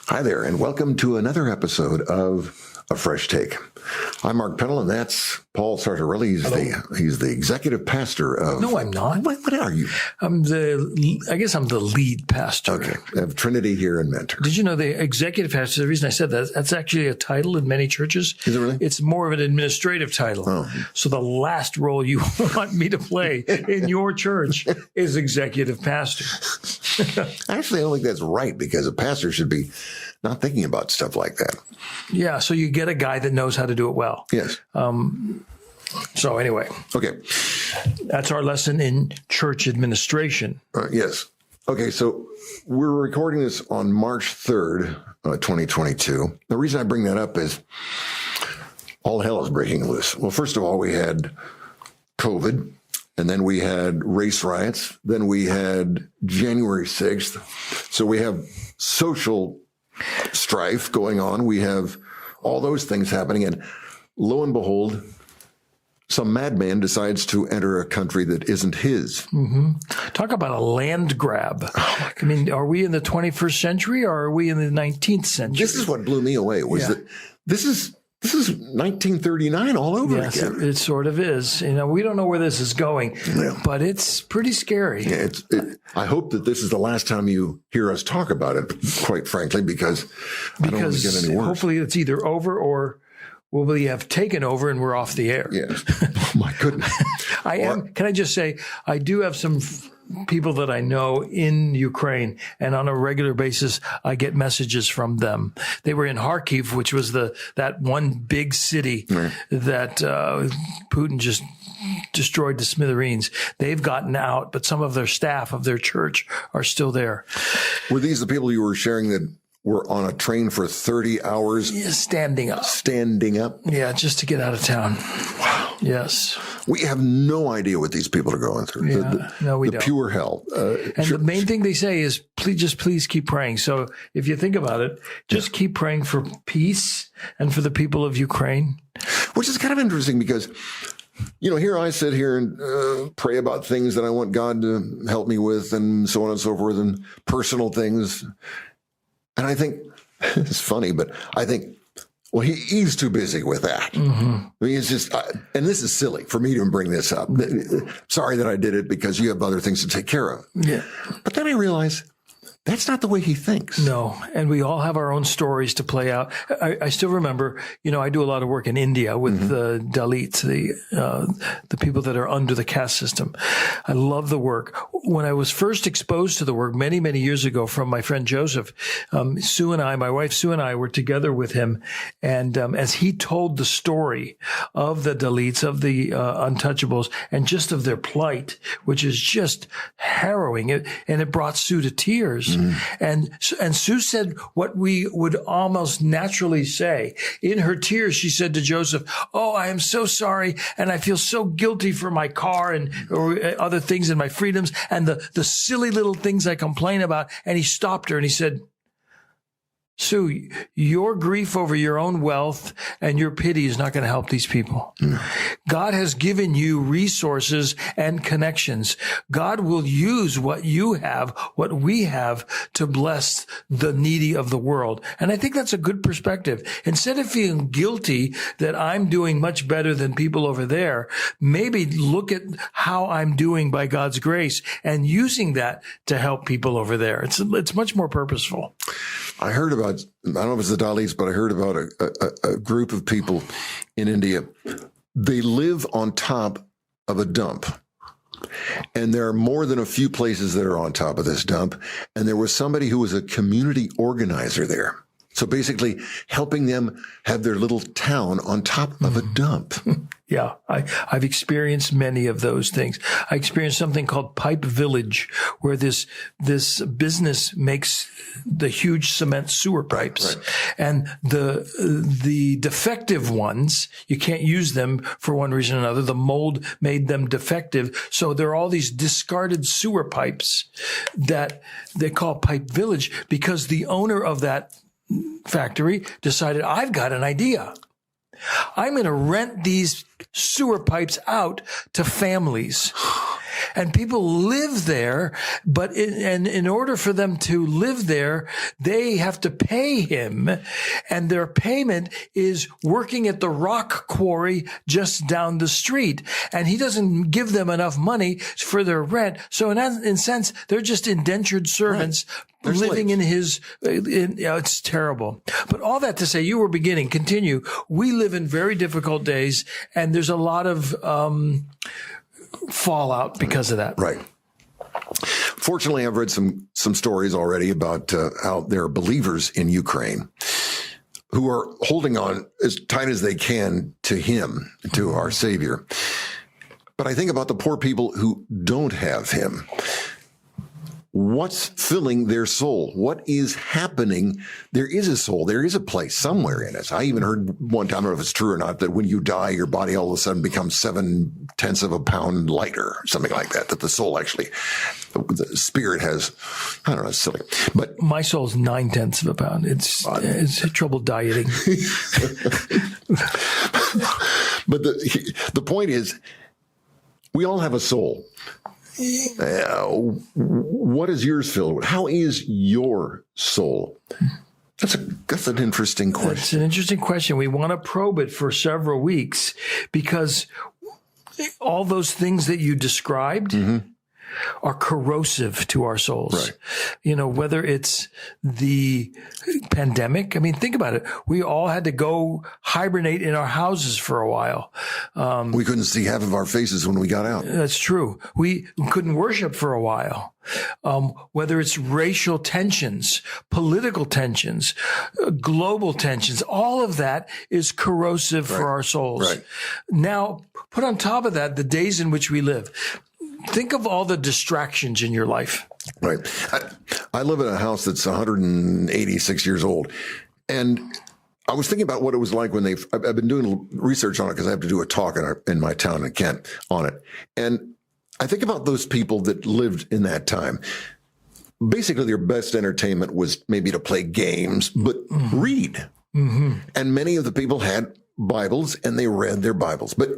Hi there, and welcome to another episode of A Fresh Take. I'm Mark Pennell, and that's Paul Sartorelli. He's the executive pastor of... No, I'm not. What are you? I guess I'm the lead pastor. Okay, of Trinity here in Mentor. Did you know the executive pastor, the reason I said that's actually a title in many churches. Is it really? It's more of an administrative title. Oh. So the last role you want me to play in your church is executive pastor. Actually, I don't think that's right, because a pastor should be not thinking about stuff like that. Yeah, so you get a guy that knows how to do it well. Yes. So anyway. Okay. That's our lesson in church administration. Yes. Okay, so we're recording this on March 3rd, 2022. The reason I bring that up is all hell is breaking loose. Well, first of all, we had COVID, and then we had race riots, then we had January 6th. So we have social strife going on. We have all those things happening. And lo and behold, some madman decides to enter a country that isn't his. Mm-hmm. Talk about a land grab. I mean, are we in the 21st century or are we in the 19th century? This is what blew me away, was that this is 1939 all over again. Yes, it sort of is. You know, we don't know where this is going, but it's pretty scary. Yeah, I hope that this is the last time you hear us talk about it, quite frankly, because I don't want to get any worse. Hopefully it's either over or we have taken over and we're off the air. Yes. Oh, my goodness. Can I just say, I do have some people that I know in Ukraine, and on a regular basis, I get messages from them. They were in Kharkiv, which was that one big city that Putin just destroyed to smithereens. They've gotten out, but some of their staff of their church are still there. Were these the people you were sharing that were on a train for 30 hours? Yeah, standing up. Standing up? Yeah, just to get out of town. Wow. Yes. We have no idea what these people are going through. Yeah, no, we don't. The pure hell. And the main thing they say is, please keep praying. So if you think about it, just keep praying for peace and for the people of Ukraine. Which is kind of interesting because, you know, here I sit here and pray about things that I want God to help me with and so on and so forth, and personal things. And I think, it's funny, but I think, well, he's too busy with that. Mm-hmm. I mean, it's just, and this is silly for me to bring this up. Sorry that I did it because you have other things to take care of. Yeah. But then I realize that's not the way he thinks. No. And we all have our own stories to play out. I still remember, you know, I do a lot of work in India with the Dalits, the people that are under the caste system. I love the work. When I was first exposed to the work many, many years ago from my friend Joseph, my wife Sue and I were together with him. And as he told the story of the Dalits, of the untouchables, and just of their plight, which is just harrowing, and it brought Sue to tears. And Sue said what we would almost naturally say. In her tears, she said to Joseph, "Oh, I am so sorry, and I feel so guilty for my car and or other things and my freedoms and the silly little things I complain about." And he stopped her and he said, "Sue, your grief over your own wealth and your pity is not going to help these people. God has given you resources and connections. God will use what you have, what we have, to bless the needy of the world." And I think that's a good perspective. Instead of feeling guilty that I'm doing much better than people over there, maybe look at how I'm doing by God's grace and using that to help people over there. It's much more purposeful. I heard about, I don't know if it's the Dalits, but I heard about a group of people in India. They live on top of a dump. And there are more than a few places that are on top of this dump. And there was somebody who was a community organizer there. So basically helping them have their little town on top of a dump. Yeah, I've experienced many of those things. I experienced something called Pipe Village, where this business makes the huge cement sewer pipes. Right. And the defective ones, you can't use them for one reason or another. The mold made them defective. So there are all these discarded sewer pipes that they call Pipe Village because the owner of that factory decided, I've got an idea. I'm going to rent these sewer pipes out to families. And people live there, but in order for them to live there, they have to pay him. And their payment is working at the rock quarry just down the street. And he doesn't give them enough money for their rent. So in a sense, they're just indentured servants. Right. Living in his, it's terrible. But all that to say, you were beginning, continue. We live in very difficult days, and there's a lot of fallout because of that. Right. Fortunately, I've read some stories already about how there are believers in Ukraine who are holding on as tight as they can to him, to our Savior. But I think about the poor people who don't have him. What's filling their soul? What is happening? There is a soul. There is a place somewhere in us. I even heard one time, I don't know if it's true or not, that when you die, your body all of a sudden becomes 7/10 of a pound lighter, something like that, that the soul actually, the spirit has, I don't know, it's silly. But my soul's 9/10 of a pound. It's trouble dieting. But the point is, we all have a soul. What is yours filled with? How is your soul? That's an interesting question. It's an interesting question. We want to probe it for several weeks because all those things that you described are corrosive to our souls. Right. You know, whether it's the pandemic. I mean, think about it. We all had to go hibernate in our houses for a while. We couldn't see half of our faces when we got out. That's true. We couldn't worship for a while. Whether it's racial tensions, political tensions, global tensions, all of that is corrosive for our souls. Right. Now, put on top of that the days in which we live. Think of all the distractions in your life. Right. I live in a house that's 186 years old. And I was thinking about what it was like when I've been doing research on it because I have to do a talk in my town in Kent on it. And I think about those people that lived in that time. Basically, their best entertainment was maybe to play games, but read. And many of the people had Bibles and they read their Bibles. But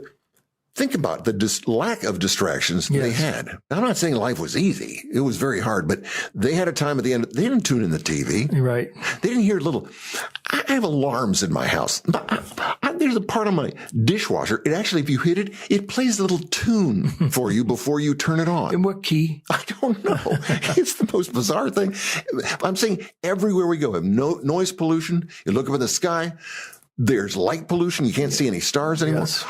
think about the lack of distractions they had. I'm not saying life was easy. It was very hard, but they had a time at the end. They didn't tune in the TV. Right. They didn't hear I have alarms in my house. There's a part of my dishwasher. It actually, if you hit it, it plays a little tune for you before you turn it on. In what key? I don't know. It's the most bizarre thing. I'm saying everywhere we go, we have no noise pollution. You look up in the sky, there's light pollution. You can't see any stars anymore. Yes.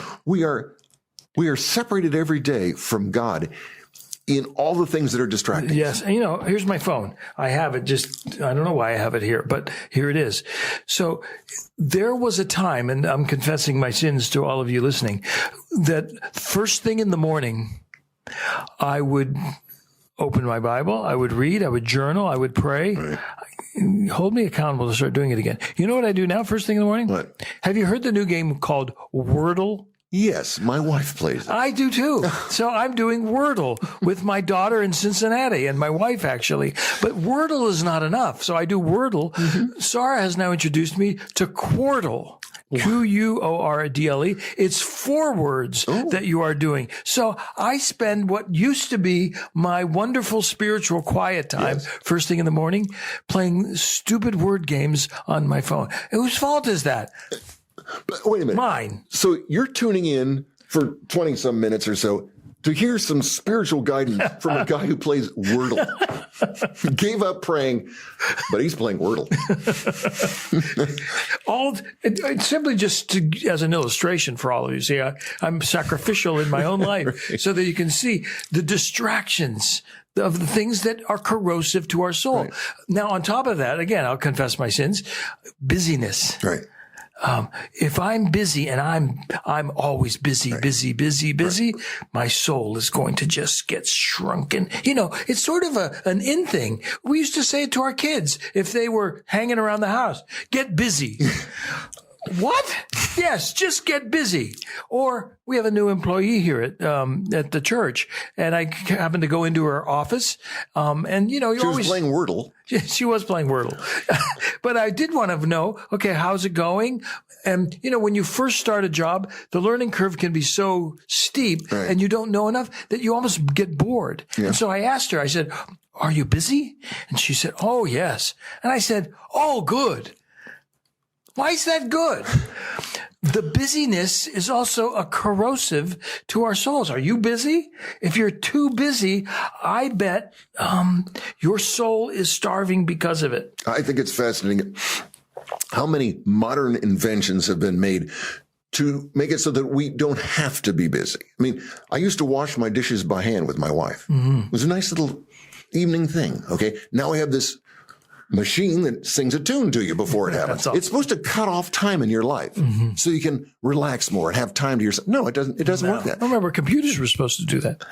We are separated every day from God in all the things that are distracting. Yes. And, here's my phone. I have it I don't know why I have it here, but here it is. So there was a time, and I'm confessing my sins to all of you listening, that first thing in the morning, I would open my Bible, I would read, I would journal, I would pray. Right. Hold me accountable to start doing it again. You know what I do now first thing in the morning? What? Have you heard the new game called Wordle? Yes, my wife plays it. I do too. So I'm doing Wordle with my daughter in Cincinnati and my wife actually. But Wordle is not enough. So I do Wordle. Sarah has now introduced me to Quordle. Quordle. It's 4 words that you are doing. So I spend what used to be my wonderful spiritual quiet time first thing in the morning playing stupid word games on my phone. Whose fault is that? But wait a minute. Mine. So you're tuning in for 20 some minutes or so to hear some spiritual guidance from a guy who plays Wordle. Gave up praying, but he's playing Wordle. It's simply just as an illustration for all of you. See, I'm sacrificial in my own life so that you can see the distractions of the things that are corrosive to our soul. Right. Now, on top of that, again, I'll confess my sins, busyness. Right. If I'm busy and I'm always busy, right. My soul is going to just get shrunken. It's sort of an in thing. We used to say it to our kids if they were hanging around the house, get busy. What? Yes, just get busy. Or we have a new employee here at the church, and I happened to go into her office, and you She was playing Wordle. She was playing Wordle. But I did want to know, okay, how's it going? And, when you first start a job, the learning curve can be so steep Right. and you don't know enough that you almost get bored. Yeah. And so I asked her, I said, are you busy? And she said, oh, yes. And I said, oh, good. Why is that good? The busyness is also a corrosive to our souls. Are you busy? If you're too busy, I bet your soul is starving because of it. I think it's fascinating how many modern inventions have been made to make it so that we don't have to be busy. I mean, I used to wash my dishes by hand with my wife. Mm-hmm. It was a nice little evening thing. Okay. Now I have this machine that sings a tune to you before it happens. Awesome. It's supposed to cut off time in your life so you can relax more and have time to yourself. No, it doesn't. It doesn't work that. I remember computers were supposed to do that.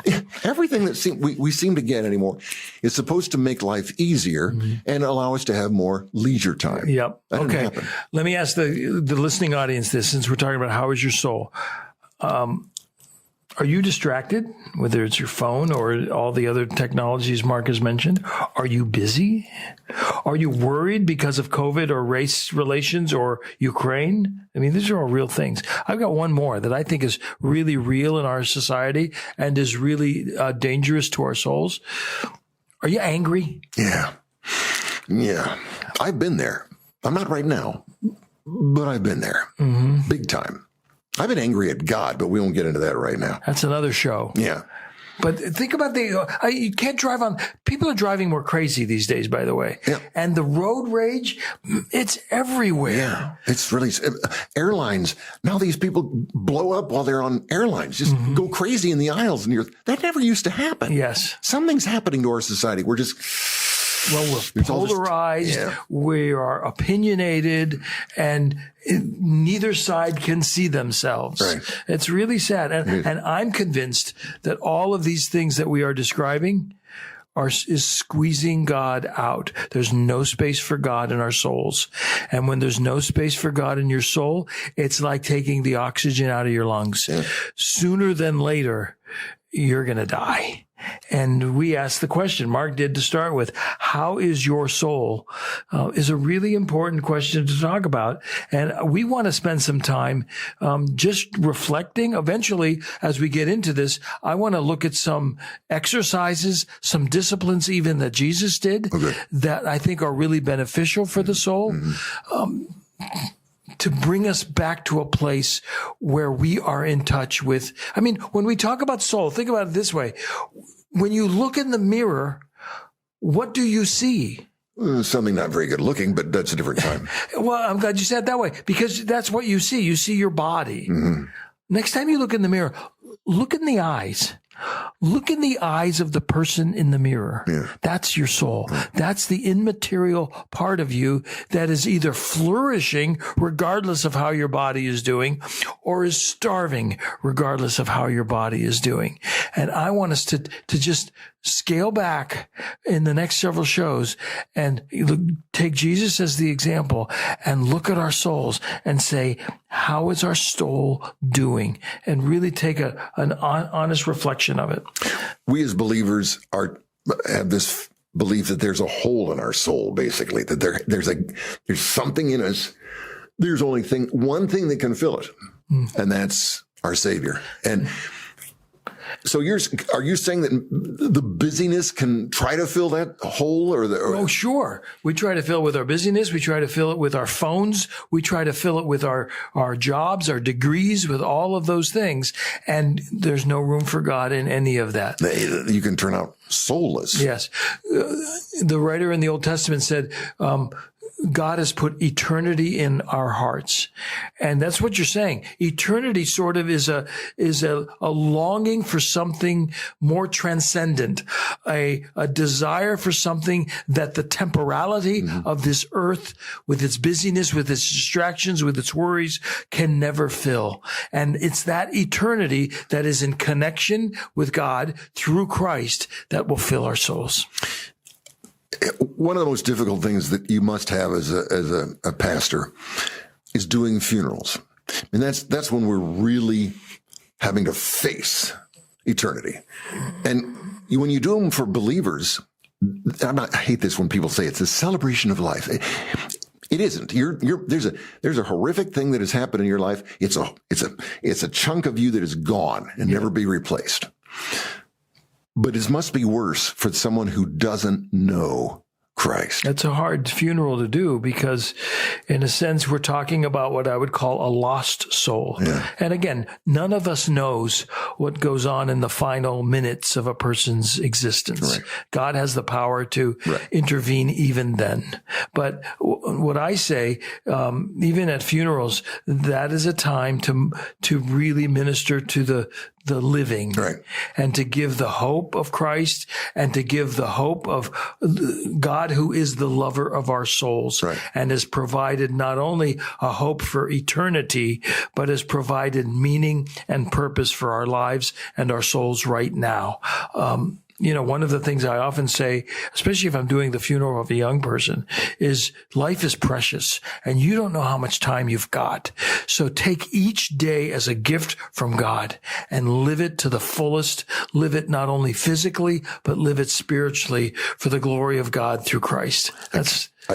Everything that we seem to get anymore is supposed to make life easier and allow us to have more leisure time. Yep. That didn't Okay. happen. Let me ask the listening audience this, since we're talking about how is your soul. Are you distracted, whether it's your phone or all the other technologies Mark has mentioned? Are you busy? Are you worried because of COVID or race relations or Ukraine? I mean, these are all real things. I've got one more that I think is really real in our society and is really dangerous to our souls. Are you angry? Yeah. Yeah. I've been there. I'm not right now, but I've been there. Big time. I've been angry at God, but we won't get into that right now. That's another show. Yeah. But think about you can't drive on. People are driving more crazy these days, by the way. Yeah. And the road rage, it's everywhere. Yeah. It's really airlines. Now these people blow up while they're on airlines, just go crazy in the aisles. And that never used to happen. Yes. Something's happening to our society. We're just, Well, we're polarized, we are opinionated, and neither side can see themselves. Right. It's really sad. And I'm convinced that all of these things that we are describing is squeezing God out. There's no space for God in our souls. And when there's no space for God in your soul, it's like taking the oxygen out of your lungs. Yeah. Sooner than later, you're going to die. And we asked the question, Mark did to start with, how is your soul? Is a really important question to talk about. And we want to spend some time just reflecting. Eventually, as we get into this, I want to look at some exercises, some disciplines even that Jesus did that I think are really beneficial for the soul. To bring us back to a place where we are in touch with, I mean, when we talk about soul, think about it this way. When you look in the mirror, what do you see? Something not very good looking, but that's a different time. Well, I'm glad you said it that way, because that's what you see. You see your body. Next time you look in the mirror, look in the eyes. Look in the eyes of the person in the mirror. Yeah. That's your soul. That's the immaterial part of you that is either flourishing regardless of how your body is doing, or is starving regardless of how your body is doing. And I want us to just scale back in the next several shows and take Jesus as the example and look at our souls and say, how is our soul doing? And really take an honest reflection of it. We as believers have this belief that there's a hole in our soul, basically, that there's something in us. There's only one thing that can fill it, and that's our Savior. And so are you saying that the busyness can try to fill that hole Oh, sure. We try to fill it with our busyness. We try to fill it with our phones. We try to fill it with our jobs, our degrees, with all of those things. And there's no room for God in any of that. You can turn out soulless. Yes. The writer in the Old Testament said, God has put eternity in our hearts. And that's what you're saying. Eternity sort of is a longing for something more transcendent, a desire for something that the temporality of this earth, with its busyness, with its distractions, with its worries, can never fill. And it's that eternity that is in connection with God through Christ that will fill our souls. One of the most difficult things that you must have as a pastor is doing funerals. And that's when we're really having to face eternity. And when you do them for believers, I hate this when people say it's a celebration of life. It isn't. There's a horrific thing that has happened in your life. It's a chunk of you that is gone and never be replaced. But it must be worse for someone who doesn't know Christ. That's a hard funeral to do because, in a sense, we're talking about what I would call a lost soul. Yeah. And again, none of us knows what goes on in the final minutes of a person's existence. Right. God has the power to intervene even then. But what I say, even at funerals, that is a time to really minister to the living, and to give the hope of Christ and to give the hope of God, who is the lover of our souls and has provided not only a hope for eternity, but has provided meaning and purpose for our lives and our souls right now. One of the things I often say, especially if I'm doing the funeral of a young person, is life is precious and you don't know how much time you've got. So take each day as a gift from God and live it to the fullest. Live it not only physically, but live it spiritually for the glory of God through Christ.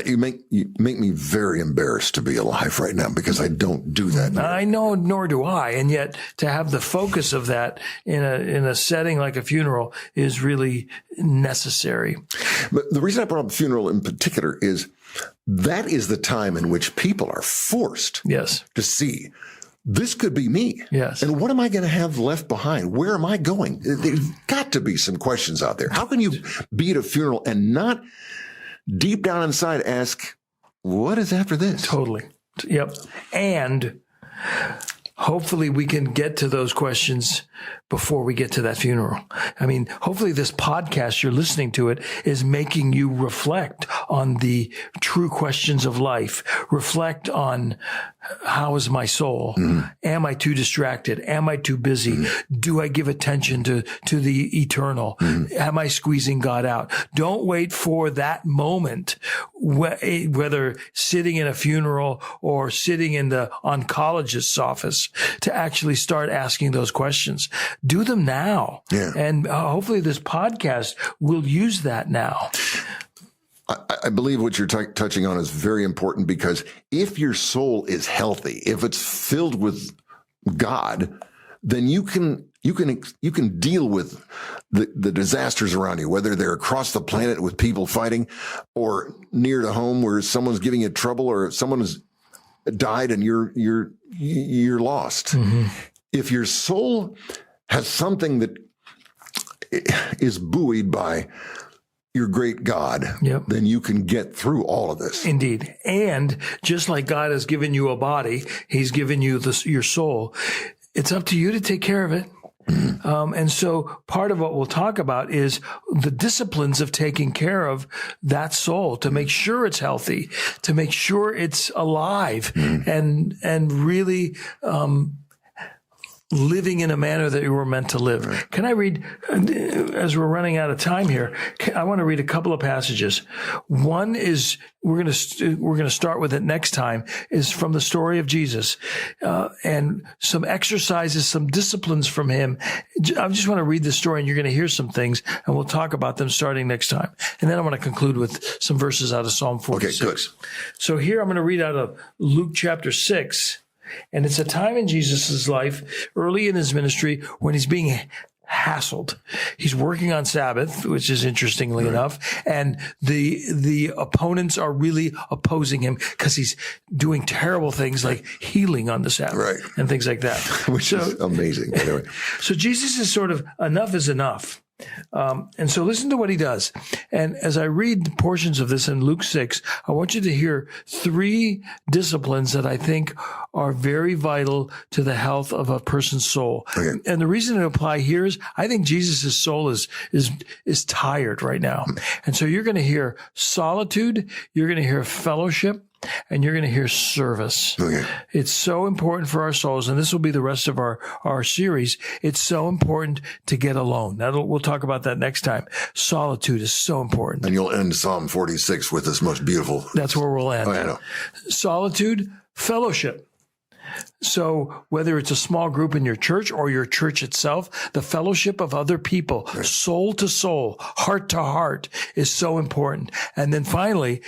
You make me very embarrassed to be alive right now because I don't do that. I know, nor do I. And yet to have the focus of that in a setting like a funeral is really necessary. But the reason I brought up the funeral in particular is that is the time in which people are forced to see this could be me. Yes. And what am I going to have left behind? Where am I going? There's got to be some questions out there. How can you be at a funeral and not deep down inside ask, what is after this? Totally. Yep. And hopefully we can get to those questions before we get to that funeral. I mean, hopefully this podcast, you're listening to it, is making you reflect on the true questions of life. Reflect on, how is my soul? Am I too distracted? Am I too busy? Do I give attention to the eternal? Am I squeezing God out? Don't wait for that moment, whether sitting in a funeral or sitting in the oncologist's office, to actually start asking those questions. Do them now. Yeah. And hopefully this podcast will use that now. I believe what you're touching on is very important, because if your soul is healthy, if it's filled with God, then you can deal with the disasters around you, whether they're across the planet with people fighting or near to home where someone's giving you trouble or someone has died and you're lost. If your soul has something that is buoyed by your great God, then you can get through all of this. Indeed. And just like God has given you a body, he's given you your soul. It's up to you to take care of it. And so part of what we'll talk about is the disciplines of taking care of that soul, to make sure it's healthy, to make sure it's alive, and really, living in a manner that you were meant to live. Can I read, as we're running out of time here, I want to read a couple of passages. One is, we're going to start with it next time, is from the story of Jesus, and some exercises, some disciplines from him. I just want to read the story, and you're going to hear some things, and we'll talk about them starting next time. And then I want to conclude with some verses out of Psalm 46. Okay, good. So here I'm going to read out of Luke chapter 6. And it's a time in Jesus' life, early in his ministry, when he's being hassled. He's working on Sabbath, which is interestingly enough, and the opponents are really opposing him because he's doing terrible things like healing on the Sabbath and things like that. Which is amazing, by the way. So Jesus is sort of, enough is enough. And so listen to what he does. And as I read portions of this in Luke 6, I want you to hear 3 disciplines that I think are very vital to the health of a person's soul. Okay. And the reason it apply here is I think Jesus' soul is tired right now. And so you're going to hear solitude, you're going to hear fellowship, and you're going to hear service. Okay. It's so important for our souls, and this will be the rest of our series. It's so important to get alone. We'll talk about that next time. Solitude is so important. And you'll end Psalm 46 with this most beautiful. That's where we'll end. Oh, I know. Solitude, fellowship. So whether it's a small group in your church or your church itself, the fellowship of other people, soul to soul, heart to heart, is so important. And then finally,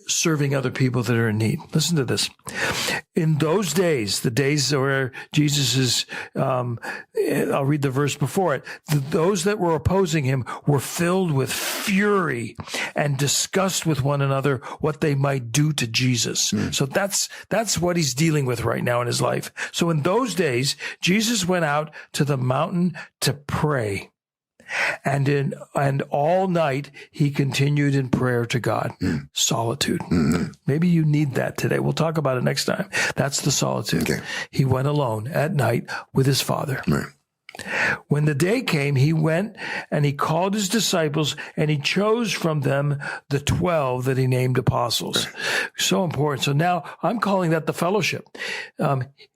serving other people that are in need. Listen to this. In those days, the days where Jesus is, I'll read the verse before it. Those that were opposing him were filled with fury and discussed with one another what they might do to Jesus. So that's what he's dealing with right now in his life. So in those days, Jesus went out to the mountain to pray. And all night he continued in prayer to God. Solitude. Maybe you need that today. We'll talk about it next time. That's the solitude. Okay. He went alone at night with his Father. Right. When the day came, he went and he called his disciples and he chose from them the 12 that he named apostles. So important. So now I'm calling that the fellowship.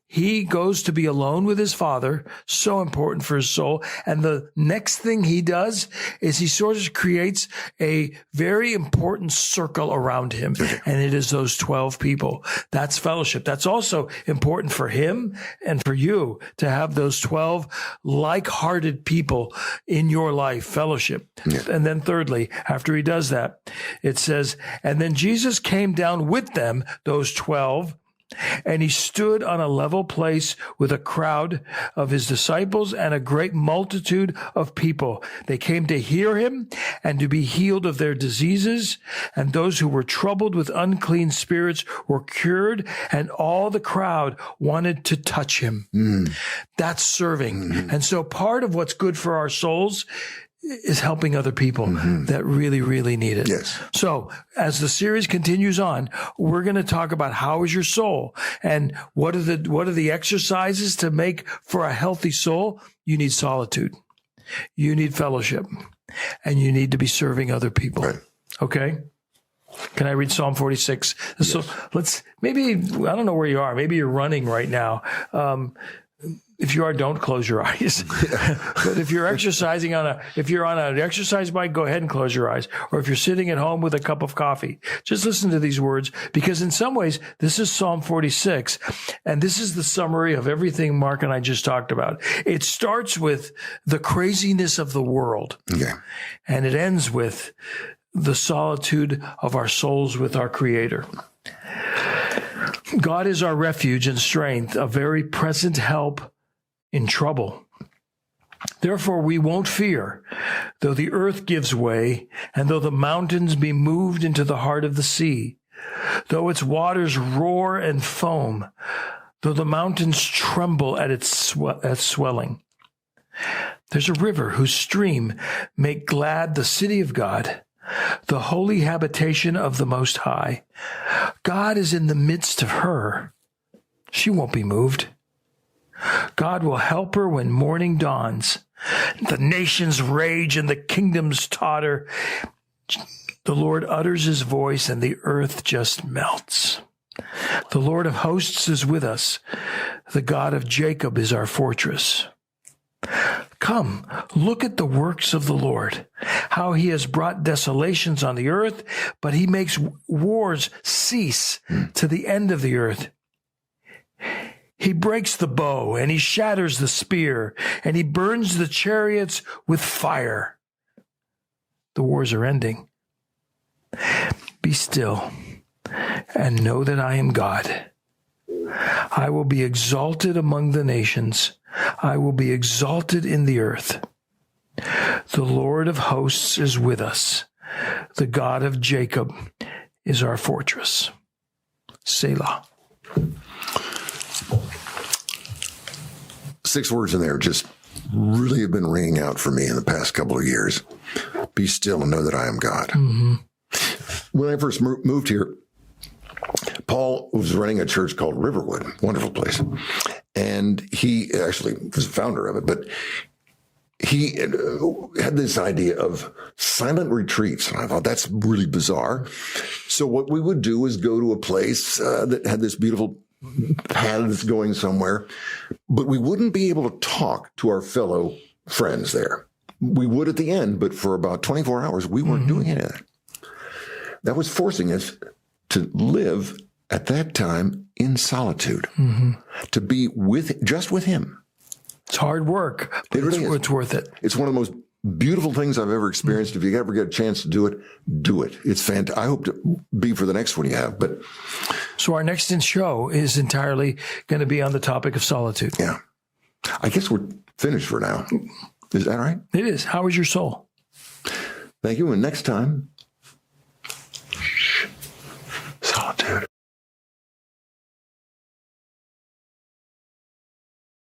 He goes to be alone with his Father, so important for his soul. And the next thing he does is he sort of creates a very important circle around him. And it is those 12 people. That's fellowship. That's also important for him and for you to have those 12 like-hearted people in your life, fellowship. Yeah. And then thirdly, after he does that, it says, and then Jesus came down with them, those 12, and he stood on a level place with a crowd of his disciples and a great multitude of people. They came to hear him and to be healed of their diseases. And those who were troubled with unclean spirits were cured. And all the crowd wanted to touch him. That's serving. And so part of what's good for our souls is helping other people that really, really need it. Yes. So as the series continues on, we're going to talk about how is your soul and what are the exercises to make for a healthy soul. You need solitude. You need fellowship, and you need to be serving other people. Right. Okay. Can I read Psalm 46? Yes. So maybe, I don't know where you are. Maybe you're running right now. If you are, don't close your eyes. But if you're exercising if you're on an exercise bike, go ahead and close your eyes. Or if you're sitting at home with a cup of coffee, just listen to these words, because in some ways, this is Psalm 46, and this is the summary of everything Mark and I just talked about. It starts with the craziness of the world, and it ends with the solitude of our souls with our Creator. God is our refuge and strength, a very present help in trouble. Therefore, we won't fear, though the earth gives way, and though the mountains be moved into the heart of the sea, though its waters roar and foam, though the mountains tremble at its swelling. There's a river whose stream make glad the city of God, the holy habitation of the Most High. God is in the midst of her. She won't be moved. God will help her when morning dawns. The nations rage and the kingdoms totter. The Lord utters his voice and the earth just melts. The Lord of hosts is with us. The God of Jacob is our fortress. Come, look at the works of the Lord, how he has brought desolations on the earth, but he makes wars cease to the end of the earth. He breaks the bow and he shatters the spear and he burns the chariots with fire. The wars are ending. Be still and know that I am God. I will be exalted among the nations. I will be exalted in the earth. The Lord of hosts is with us. The God of Jacob is our fortress. Selah. 6 words in there just really have been ringing out for me in the past couple of years. Be still and know that I am God. When I first moved here, Paul was running a church called Riverwood, wonderful place. And he actually was the founder of it, but he had this idea of silent retreats. And I thought that's really bizarre. So what we would do is go to a place that had this beautiful paths going somewhere, but we wouldn't be able to talk to our fellow friends there. We would at the end, but for about 24 hours, we weren't doing any of that. That was forcing us to live at that time in solitude, to be just with him. It's hard work, but it's worth it. It's one of the most beautiful things I've ever experienced. If you ever get a chance to do it, do it. It's fantastic. I hope to be for the next one you have. But so our next show is entirely going to be on the topic of solitude. Yeah. I guess we're finished for now. Is that all right? It is. How is your soul? Thank you. And next time,